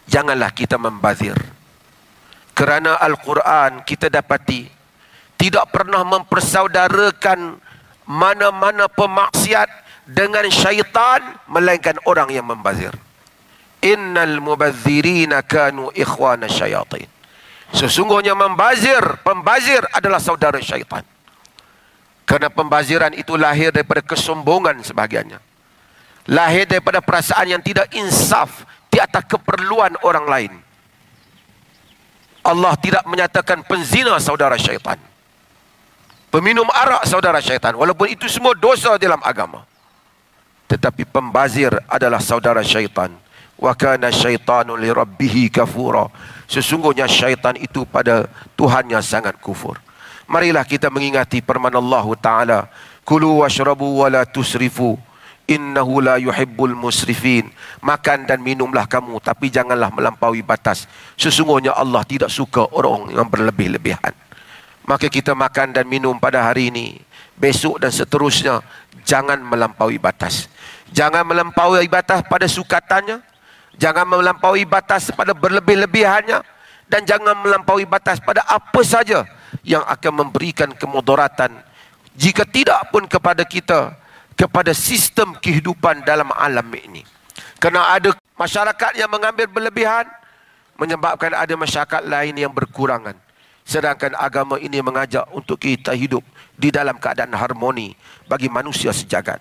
janganlah kita membazir. Kerana Al-Quran kita dapati tidak pernah mempersaudarakan mana-mana pemaksiat dengan syaitan melainkan orang yang membazir. Innal mubazzirina kanu ikhwana syayatin. Sesungguhnya pembazir adalah saudara syaitan. Kerana pembaziran itu lahir daripada kesombongan sebahagiannya. Lahir daripada perasaan yang tidak insaf di atas keperluan orang lain. Allah tidak menyatakan penzina saudara syaitan, peminum arak saudara syaitan, walaupun itu semua dosa dalam agama. Tetapi pembazir adalah saudara syaitan. Wa kana syaitanu li rabbih kafura. Sesungguhnya syaitan itu pada Tuhannya sangat kufur. Marilah kita mengingati firman Allah Ta'ala, kulu washrabu wa la tusrifu innahu la yuhibbul musrifin. Makan dan minumlah kamu, tapi janganlah melampaui batas. Sesungguhnya Allah tidak suka orang yang berlebih-lebihan. Maka kita makan dan minum pada hari ini, besok dan seterusnya, jangan melampaui batas. Jangan melampaui batas pada sukatannya, jangan melampaui batas pada berlebih-lebihannya, dan jangan melampaui batas pada apa saja yang akan memberikan kemudaratan, jika tidak pun kepada kita, kepada sistem kehidupan dalam alam ini. Kerana ada masyarakat yang mengambil berlebihan, menyebabkan ada masyarakat lain yang berkurangan. Sedangkan agama ini mengajak untuk kita hidup di dalam keadaan harmoni bagi manusia sejagat.